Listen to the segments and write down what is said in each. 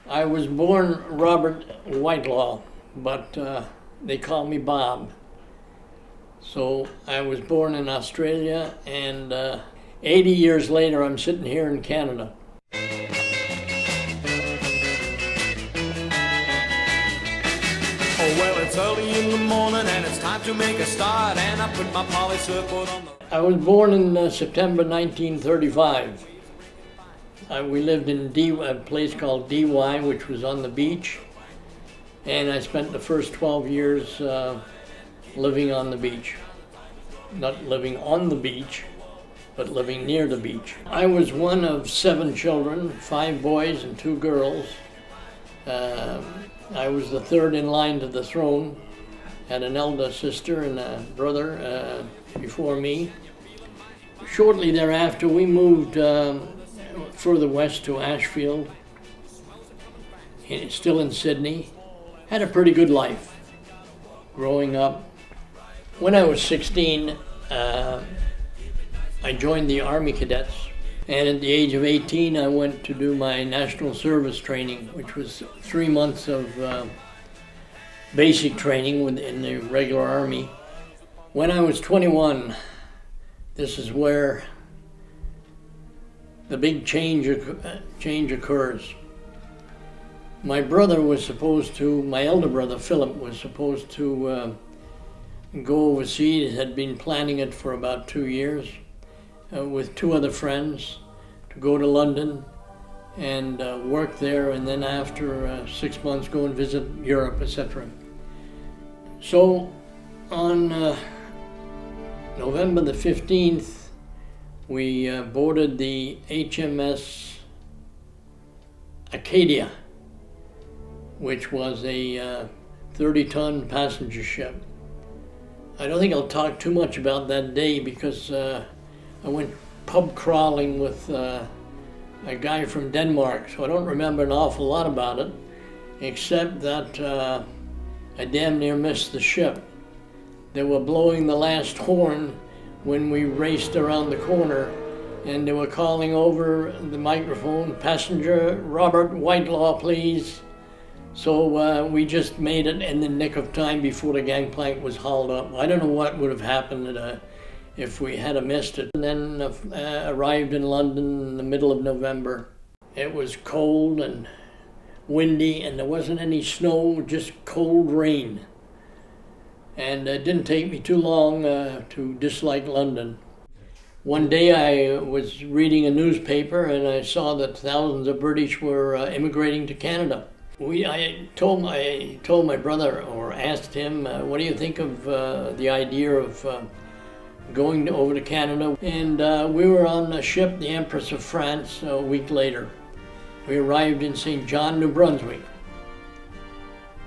I was born Robert Whitelaw, but they call me Bob. So I was born in Australia, and 80 years later, I'm sitting here in Canada. Oh, well, it's early in the morning and it's time to make a start, and I put my poly surfboard on the... I was born in September 1935. We lived in a place called DY, which was on the beach, and I spent the first 12 years living on the beach. Not living on the beach, but living near the beach. I was one of 7 children, 5 boys and 2 girls. I was the third in line to the throne, had an elder sister and a brother before me. Shortly thereafter, we moved further west to Ashfield, still in Sydney. Had a pretty good life growing up. When I was 16, I joined the Army Cadets, and at the age of 18, I went to do my National Service training, which was 3 months of basic training in the regular Army. When I was 21, this is where the big change occurs. My brother was supposed to, my elder brother Philip was supposed to go overseas, had been planning it for about 2 years with 2 other friends to go to London and work there, and then after 6 months go and visit Europe, etc. So on November the 15th, we boarded the HMS Acadia, which was a 30-ton passenger ship. I don't think I'll talk too much about that day because I went pub crawling with a guy from Denmark, so I don't remember an awful lot about it, except that I damn near missed the ship. They were blowing the last horn when we raced around the corner, and they were calling over the microphone, "Passenger Robert Whitelaw, please." So we just made it in the nick of time before the gangplank was hauled up. I don't know what would have happened if we had missed it. And then arrived in London in the middle of November. It was cold and windy, and there wasn't any snow, just cold rain. And it didn't take me too long to dislike London. One day I was reading a newspaper and I saw that thousands of British were immigrating to Canada. I told my brother, or asked him, what do you think of the idea of going over to Canada? And we were on a ship, the Empress of France, a week later. We arrived in St. John, New Brunswick.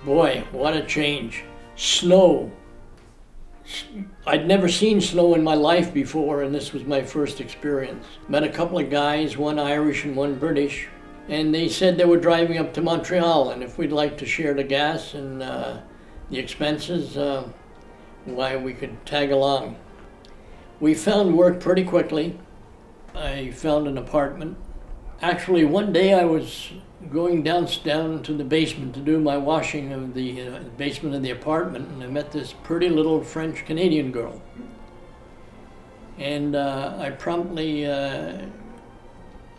Boy, what a change. Snow. I'd never seen snow in my life before, and this was my first experience. Met a couple of guys, one Irish and one British, and they said they were driving up to Montreal, and if we'd like to share the gas and the expenses, why we could tag along. We found work pretty quickly. I found an apartment. Actually, one day I was going down to the basement to do my washing of the basement of the apartment, and I met this pretty little French-Canadian girl. And I promptly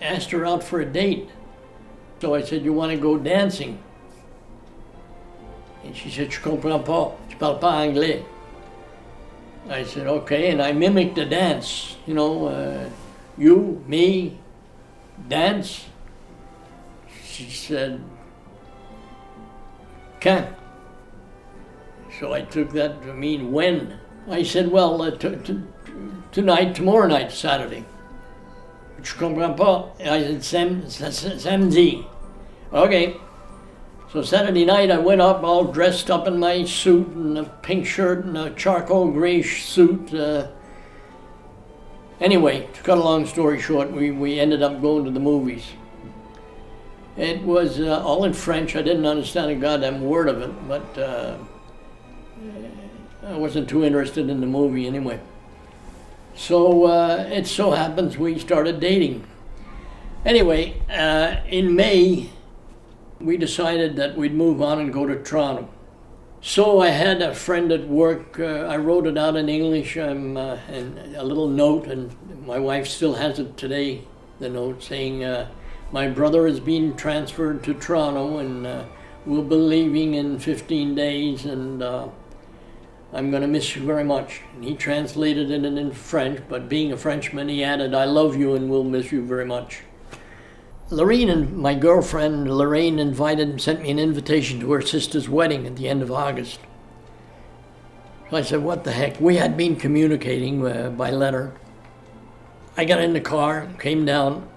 asked her out for a date. So I said, "You want to go dancing?" And she said, "Je comprends pas, je parle pas anglais." I said, "Okay," and I mimicked the dance, you, me, dance. She said, "Quand?" So I took that to mean when. I said, "Well, tonight, tomorrow night, Saturday." "Je comprends pas." I said, "Samedi." Okay. So Saturday night I went up all dressed up in my suit and a pink shirt and a charcoal gray suit. Anyway, to cut a long story short, we ended up going to the movies. It was all in French. I didn't understand a goddamn word of it, but I wasn't too interested in the movie anyway. So it so happens we started dating. Anyway, in May we decided that we'd move on and go to Toronto. So I had a friend at work, I wrote it out in English, and a little note, and my wife still has it today, the note saying, my brother is being transferred to Toronto and we'll be leaving in 15 days and I'm going to miss you very much. And he translated it in French, but being a Frenchman, he added, I love you and will miss you very much. Lorraine and my girlfriend, Lorraine, sent me an invitation to her sister's wedding at the end of August. So I said, what the heck? We had been communicating by letter. I got in the car, came down,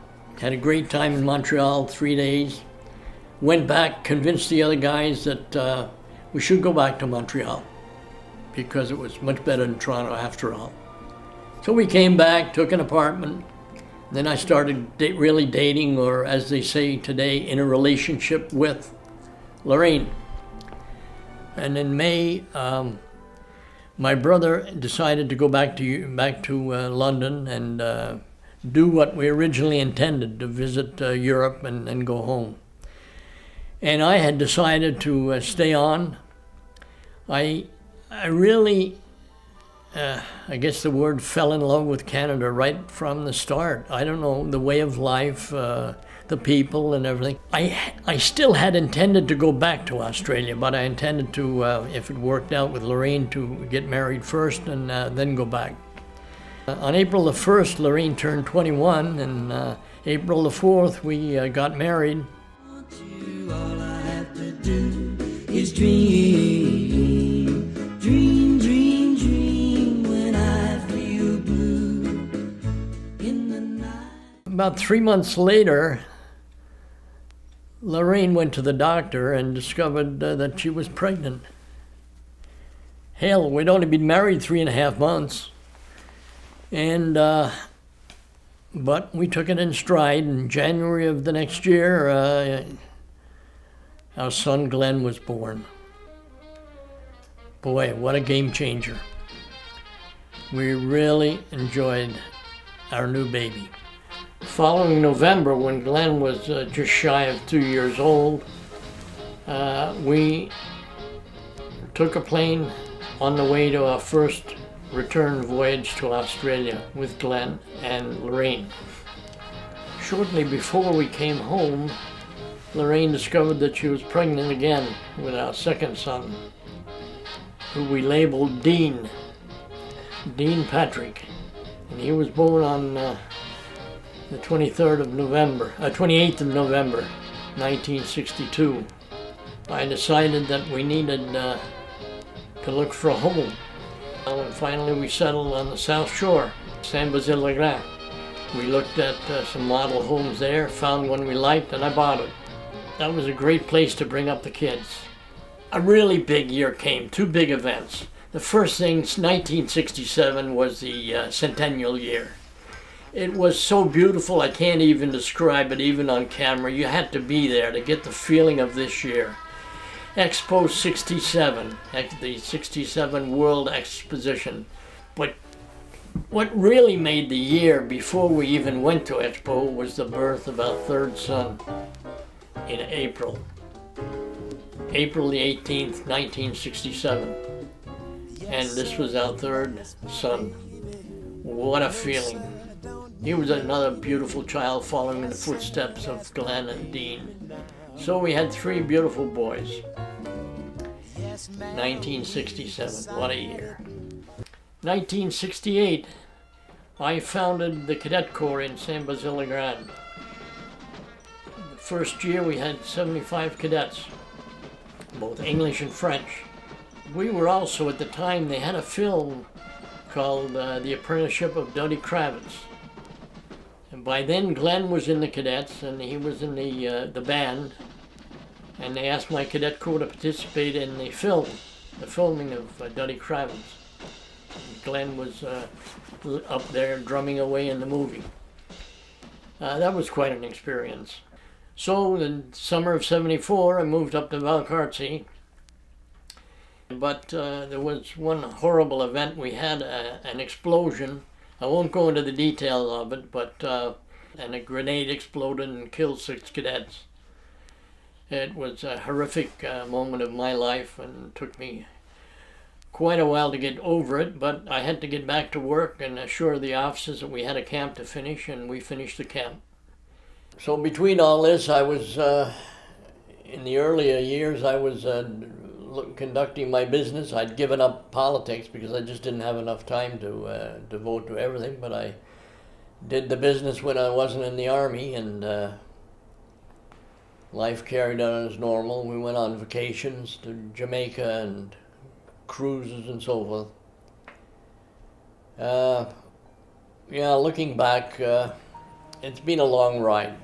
had a great time in Montreal, 3 days. Went back, convinced the other guys that we should go back to Montreal because it was much better than Toronto after all. So we came back, took an apartment. Then I started really dating, or as they say today, in a relationship with Lorraine. And in May, my brother decided to go back to London and do what we originally intended, to visit Europe and go home. And I had decided to stay on. I really, I guess the word fell in love with Canada right from the start. I don't know, the way of life, the people and everything. I still had intended to go back to Australia, but I intended to, if it worked out with Lorraine, to get married first and then go back. On April the 1st, Lorraine turned 21, and April the 4th, we got married. All I have to do is dream, dream, dream, dream when I feel blue in the night. About 3 months later, Lorraine went to the doctor and discovered that she was pregnant. Hell, we'd only been married 3.5 months. And, but we took it in stride. In January of the next year, our son Glenn was born. Boy, what a game changer. We really enjoyed our new baby. Following November, when Glenn was just shy of 2 years old, we took a plane on the way to our first return voyage to Australia with Glenn and Lorraine. Shortly before we came home, Lorraine discovered that she was pregnant again with our second son, who we labeled Dean Patrick. And he was born on the 28th of November, 1962. I decided that we needed to look for a home. And finally we settled on the South Shore, Saint-Basile-le-Grand. We looked at some model homes there, found one we liked, and I bought it. That was a great place to bring up the kids. A really big year came, 2 big events. The first thing, 1967, was the centennial year. It was so beautiful, I can't even describe it, even on camera. You had to be there to get the feeling of this year. Expo 67, the 67 World Exposition. But what really made the year before we even went to Expo was the birth of our third son in April the 18th, 1967. And this was our third son. What a feeling. He was another beautiful child following in the footsteps of Glenn and Dean. So we had 3 beautiful boys. 1967, what a year. 1968, I founded the Cadet Corps in Saint-Basile-le-Grand. The first year we had 75 cadets, both English and French. We were also, at the time, they had a film called The Apprenticeship of Duddy Kravitz. And by then Glenn was in the cadets and he was in the band. And they asked my cadet corps to participate in the filming of Duddy Kravitz. Glenn was up there drumming away in the movie. That was quite an experience. So in the summer of '74, I moved up to Valcartier. But there was one horrible event. We had an explosion. I won't go into the details of it, but and a grenade exploded and killed 6 cadets. It was a horrific moment of my life, and it took me quite a while to get over it, but I had to get back to work and assure the officers that we had a camp to finish, and we finished the camp. So between all this, I was, in the earlier years, I was conducting my business. I'd given up politics because I just didn't have enough time to devote to everything, but I did the business when I wasn't in the Army, and life carried on as normal. We went on vacations to Jamaica and cruises and so forth. Yeah, looking back, it's been a long ride,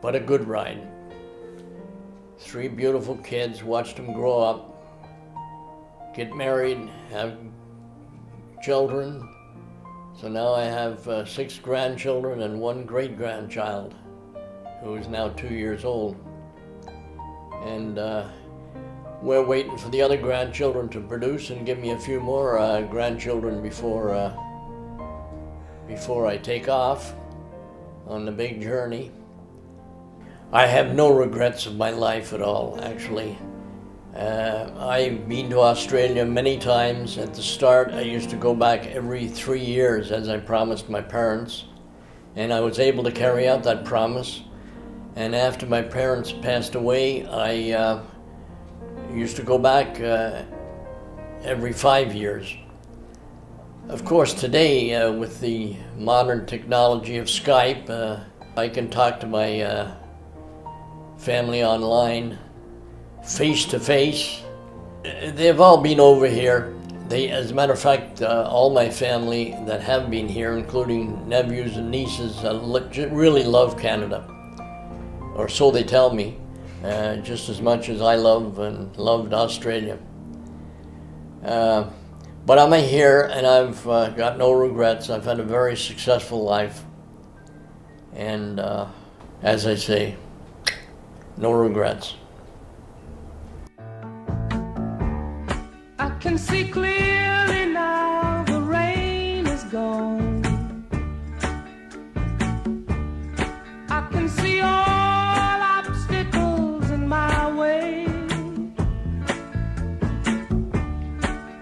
but a good ride. 3 beautiful kids, watched them grow up, get married, have children. So now I have 6 grandchildren and 1 great-grandchild who is now 2 years old. And we're waiting for the other grandchildren to produce and give me a few more grandchildren before I take off on the big journey. I have no regrets of my life at all, actually. I've been to Australia many times. At the start, I used to go back every 3 years, as I promised my parents, and I was able to carry out that promise. And after my parents passed away, I used to go back every 5 years. Of course, today, with the modern technology of Skype, I can talk to my family online, face to face. They've all been over here. As a matter of fact, all my family that have been here, including nephews and nieces, really love Canada, or so they tell me, just as much as I love and loved Australia. But I'm here, and I've got no regrets. I've had a very successful life, and as I say, no regrets. I can see clearly now, the rain is gone. I can see all obstacles in my way.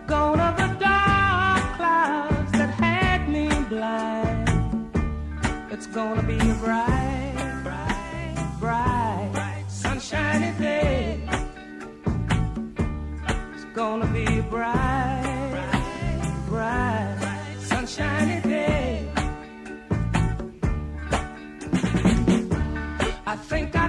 Gone are the dark clouds that had me blind. It's gonna be a bright, bright, bright, sunshiny day. Gonna be a bright, bright, sunshiny day. I think I